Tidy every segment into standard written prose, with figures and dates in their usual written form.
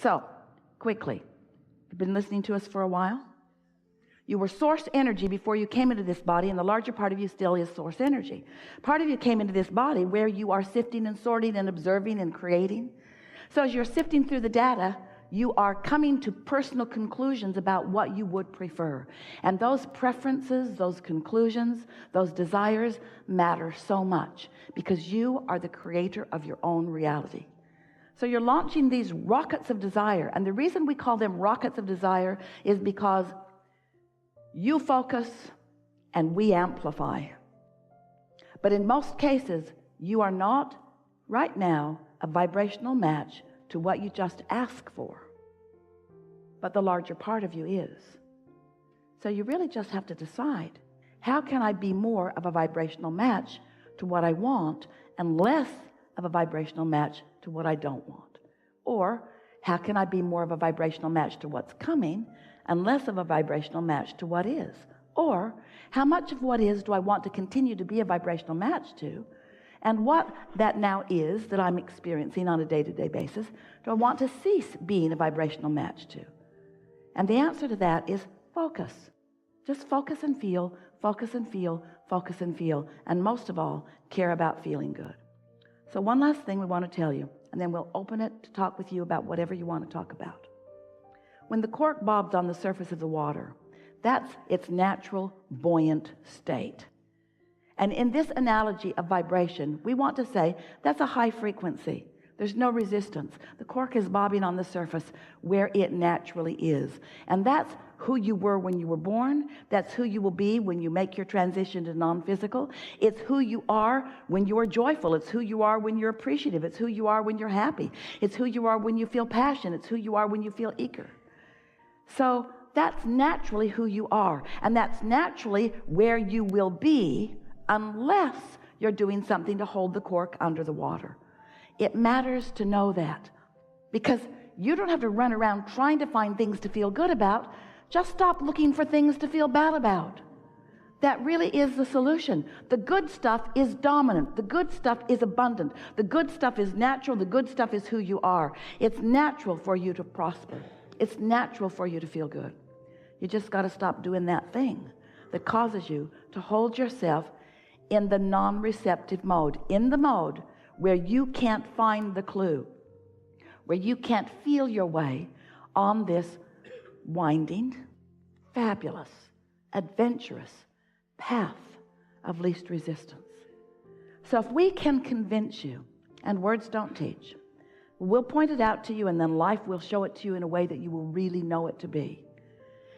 So, quickly, you've been listening to us for a while. You were source energy before you came into this body, and the larger part of you still is source energy. Part of you came into this body where you are sifting and sorting and observing and creating. So as you're sifting through the data, you are coming to personal conclusions about what you would prefer. And those preferences, those conclusions, those desires matter so much because you are the creator of your own reality. So you're launching these rockets of desire. And the reason we call them rockets of desire is because you focus and we amplify. But in most cases, you are not right now a vibrational match to what you just asked for. But the larger part of you is. So you really just have to decide, how can I be more of a vibrational match to what I want and less of a vibrational match to what I don't want? Or how can I be more of a vibrational match to what's coming and less of a vibrational match to what is? Or how much of what is do I want to continue to be a vibrational match to? And what that now is that I'm experiencing on a day-to-day basis, do I want to cease being a vibrational match to? And the answer to that is focus. Just focus and feel, focus and feel, focus and feel. And most of all, care about feeling good. So one last thing we want to tell you, and then we'll open it to talk with you about whatever you want to talk about. When the cork bobs on the surface of the water, that's its natural buoyant state. And in this analogy of vibration, we want to say that's a high frequency. There's no resistance. The cork is bobbing on the surface where it naturally is. And that's who you were when you were born. That's who you will be when you make your transition to non-physical. It's who you are when you're joyful. It's who you are when you're appreciative. It's who you are when you're happy. It's who you are when you feel passion. It's who you are when you feel eager. So that's naturally who you are. And that's naturally where you will be unless you're doing something to hold the cork under the water. It matters to know that, because you don't have to run around trying to find things to feel good about. Just stop looking for things to feel bad about. That really is the solution. The good stuff is dominant. The good stuff is abundant. The good stuff is natural. The good stuff is who you are. It's natural for you to prosper. It's natural for you to feel good. You just got to stop doing that thing that causes you to hold yourself in the non-receptive mode, in the mode where you can't find the clue, where you can't feel your way on this winding, fabulous, adventurous path of least resistance. So if we can convince you, and words don't teach, we'll point it out to you, and then life will show it to you in a way that you will really know it to be.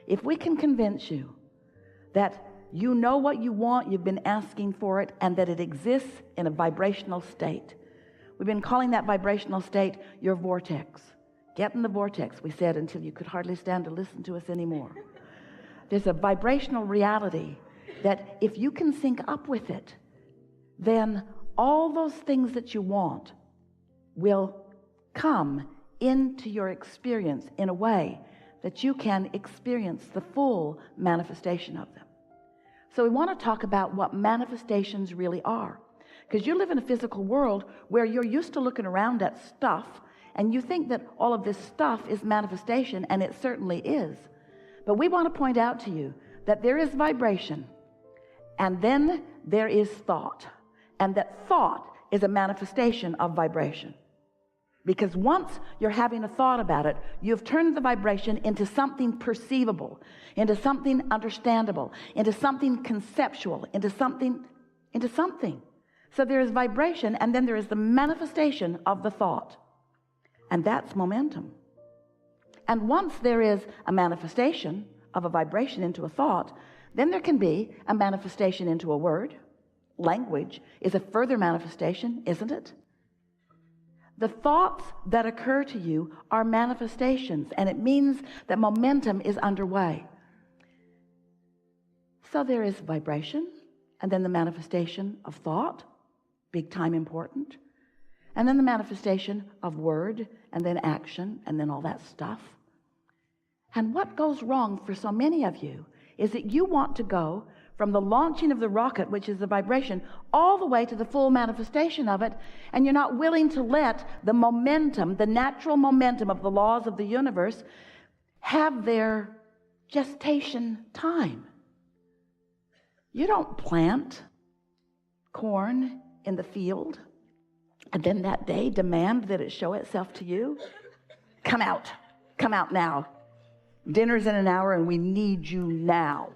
If we can convince you that you know what you want, you've been asking for it, and that it exists in a vibrational state. We've been calling that vibrational state your vortex. Get in the vortex, we said, until you could hardly stand to listen to us anymore. There's a vibrational reality that if you can sync up with it, then all those things that you want will come into your experience in a way that you can experience the full manifestation of them. So we want to talk about what manifestations really are. Because you live in a physical world where you're used to looking around at stuff, and you think that all of this stuff is manifestation, and it certainly is. But we want to point out to you that there is vibration, and then there is thought. And that thought is a manifestation of vibration. Because once you're having a thought about it, you've turned the vibration into something perceivable, into something understandable, into something conceptual, into something. So there is vibration, and then there is the manifestation of the thought. And that's momentum. And once there is a manifestation of a vibration into a thought, then there can be a manifestation into a word. Language is a further manifestation, isn't it? The thoughts that occur to you are manifestations, and it means that momentum is underway. So there is vibration, and then the manifestation of thought, big time important, and then the manifestation of word, and then action, and then all that stuff. And what goes wrong for so many of you is that you want to go from the launching of the rocket, which is the vibration, all the way to the full manifestation of it, and you're not willing to let the momentum, the natural momentum of the laws of the universe, have their gestation time. You don't plant corn in the field and then that day demand that it show itself to you. Come out now. Dinner's in an hour and we need you now.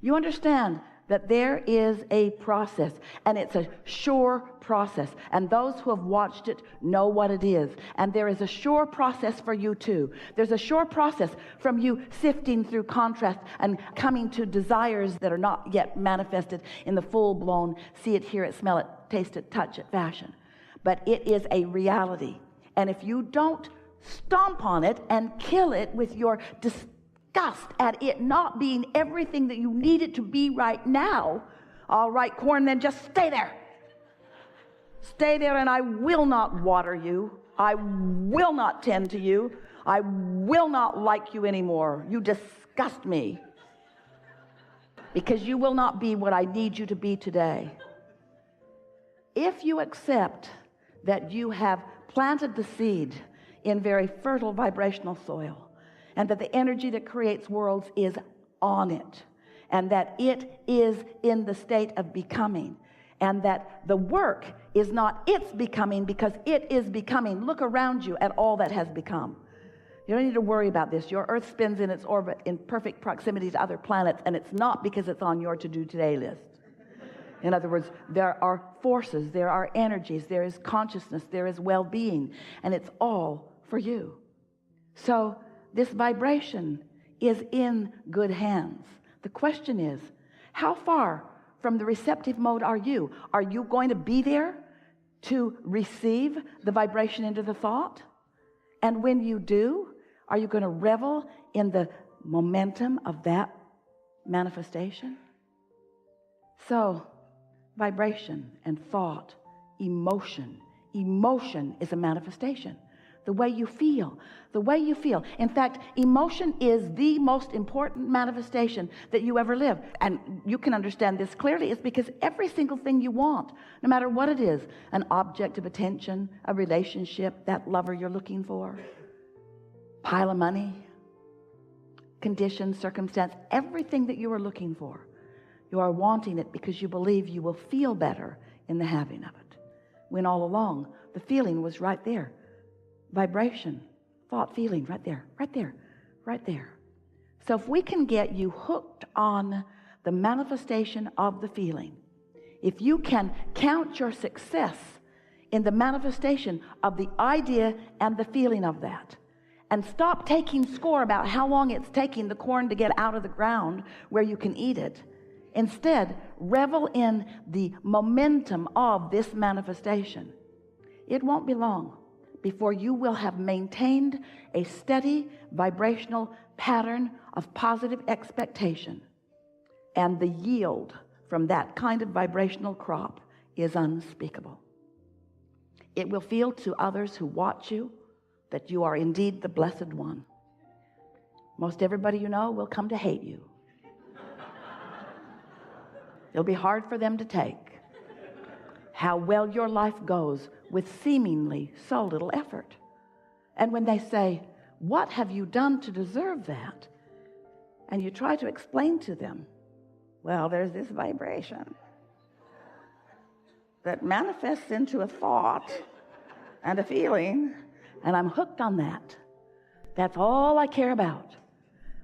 You understand that there is a process, and it's a sure process, and those who have watched it know what it is. And there is a sure process for you too. There's a sure process from you sifting through contrast and coming to desires that are not yet manifested in the full-blown see it, hear it, smell it, taste it, touch it fashion. But it is a reality. And if you don't stomp on it and kill it with your disgust at it not being everything that you need it to be right now, all right, corn, then just stay there. Stay there, and I will not water you. I will not tend to you. I will not like you anymore. You disgust me. Because you will not be what I need you to be today. If you accept that you have planted the seed in very fertile vibrational soil, and that the energy that creates worlds is on it, and that it is in the state of becoming, and that the work is not its becoming because it is becoming. Look around you at all that has become. You don't need to worry about this. Your earth spins in its orbit in perfect proximity to other planets, and it's not because it's on your to-do today list. In other words, there are forces, there are energies, there is consciousness, there is well-being, and it's all for you. So this vibration is in good hands. The question is, how far from the receptive mode are you? Are you going to be there to receive the vibration into the thought? And when you do, are you going to revel in the momentum of that manifestation? So, vibration and thought, emotion is a manifestation. The way you feel. In fact, emotion is the most important manifestation that you ever live. And you can understand this clearly. It's because every single thing you want, no matter what it is, an object of attention, a relationship, that lover you're looking for, pile of money, condition, circumstance, everything that you are looking for, you are wanting it because you believe you will feel better in the having of it. When all along, the feeling was right there. Vibration, thought, feeling, right there. So if we can get you hooked on the manifestation of the feeling, if you can count your success in the manifestation of the idea and the feeling of that, and stop taking score about how long it's taking the corn to get out of the ground where you can eat it, instead revel in the momentum of this manifestation, it won't be long before you will have maintained a steady vibrational pattern of positive expectation. And the yield from that kind of vibrational crop is unspeakable. It will feel to others who watch you that you are indeed the blessed one. Most everybody you know will come to hate you. It'll be hard for them to take how well your life goes with seemingly so little effort. And when they say, "What have you done to deserve that?" and you try to explain to them, well, there's this vibration that manifests into a thought and a feeling, and I'm hooked on that. That's all I care about.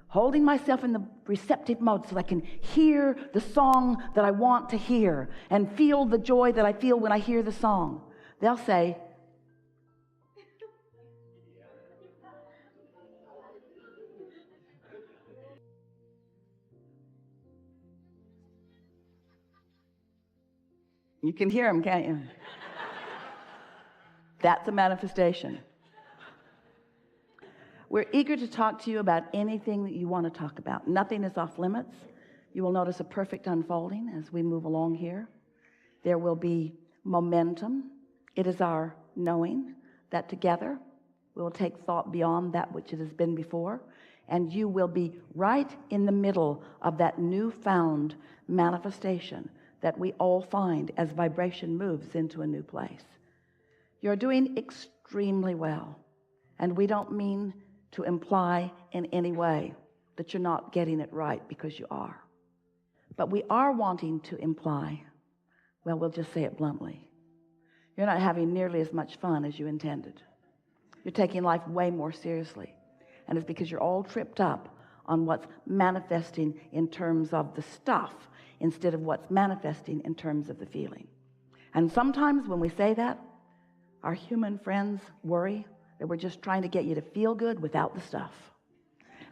Holding myself in the receptive mode so I can hear the song that I want to hear and feel the joy that I feel when I hear the song. They'll say, you can hear them, can't you? That's a manifestation. We're eager to talk to you about anything that you want to talk about. Nothing is off limits. You will notice a perfect unfolding as we move along here. There will be momentum. It is our knowing that together we will take thought beyond that which it has been before, and you will be right in the middle of that newfound manifestation that we all find as vibration moves into a new place. You're doing extremely well, and we don't mean to imply in any way that you're not getting it right, because you are. But we are wanting to imply, well, we'll just say it bluntly, you're not having nearly as much fun as you intended. You're taking life way more seriously. And it's because you're all tripped up on what's manifesting in terms of the stuff instead of what's manifesting in terms of the feeling. And sometimes when we say that, our human friends worry that we're just trying to get you to feel good without the stuff.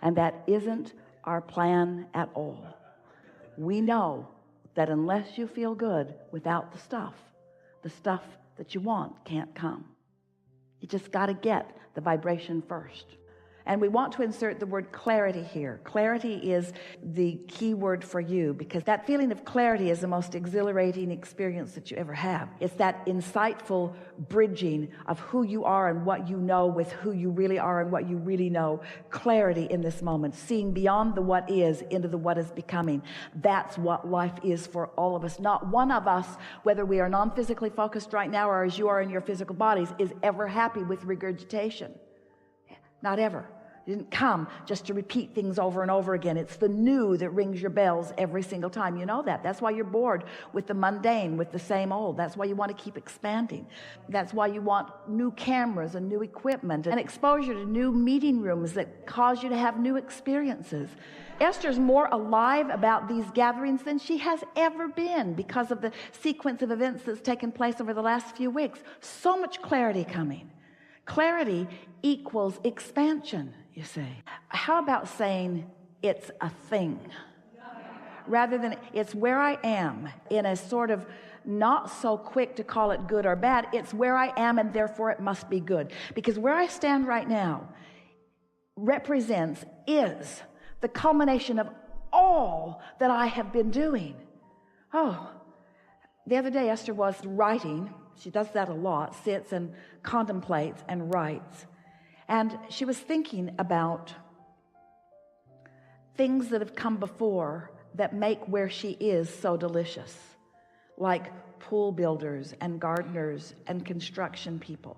And that isn't our plan at all. We know that unless you feel good without the stuff that you want can't come. You just got to get the vibration first. And we want to insert the word clarity here. Clarity is the key word for you, because that feeling of clarity is the most exhilarating experience that you ever have. It's that insightful bridging of who you are and what you know with who you really are and what you really know. Clarity in this moment, seeing beyond the what is into the what is becoming. That's what life is for all of us. Not one of us, whether we are non-physically focused right now or as you are in your physical bodies, is ever happy with regurgitation. Not ever. It didn't come just to repeat things over and over again. It's the new that rings your bells every single time. You know that. That's why you're bored with the mundane, with the same old. That's why you want to keep expanding. That's why you want new cameras and new equipment and exposure to new meeting rooms that cause you to have new experiences. Esther's more alive about these gatherings than she has ever been because of the sequence of events that's taken place over the last few weeks. So much clarity coming. Clarity equals expansion, you say. How about saying it's a thing? Rather than it's where I am, in a sort of not so quick to call it good or bad, it's where I am and therefore it must be good. Because where I stand right now is the culmination of all that I have been doing. Oh, the other day Esther was writing. She does that a lot, sits and contemplates and writes. And she was thinking about things that have come before that make where she is so delicious, like pool builders and gardeners and construction people,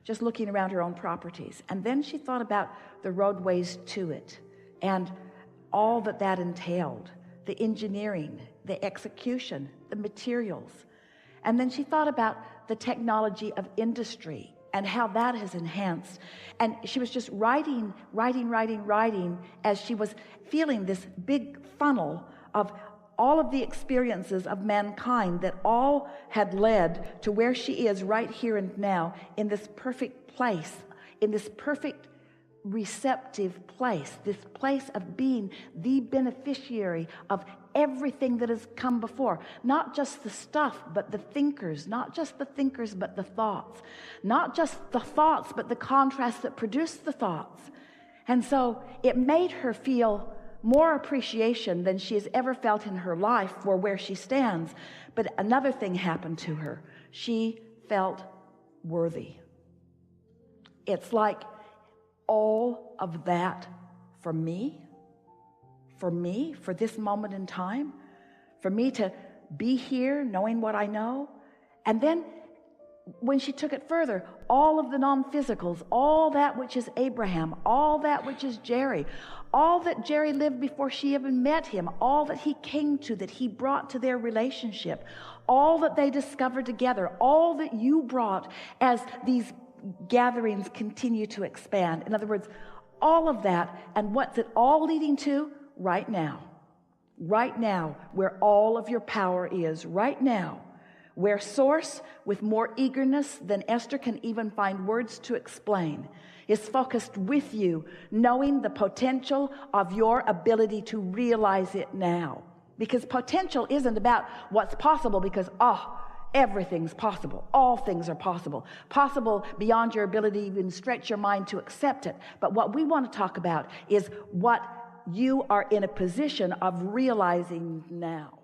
just looking around her own properties. And then she thought about the roadways to it and all that entailed, the engineering, the execution, the materials. And then she thought about the technology of industry and how that has enhanced. And she was just writing as she was feeling this big funnel of all of the experiences of mankind that all had led to where she is right here and now, in this perfect place, in this perfect receptive place, this place of being the beneficiary of everything that has come before. Not just the stuff, but the thinkers. Not just the thinkers, but the thoughts. Not just the thoughts, but the contrast that produced the thoughts. And so it made her feel more appreciation than she has ever felt in her life for where she stands. But another thing happened to her. She felt worthy. It's like all of that for me, for this moment in time, for me to be here knowing what I know. And then when she took it further, all of the non-physicals, all that which is Abraham, all that which is Jerry, all that Jerry lived before she even met him, all that he came to, that he brought to their relationship, all that they discovered together, all that you brought as these gatherings continue to expand. In other words, all of that, and what's it all leading to? Right now, where all of your power is, right now, where Source, with more eagerness than Esther can even find words to explain, is focused with you, knowing the potential of your ability to realize it now. Because potential isn't about what's possible, because everything's possible. All things are possible. Possible beyond your ability to even stretch your mind to accept it. But what we want to talk about is what you are in a position of realizing now.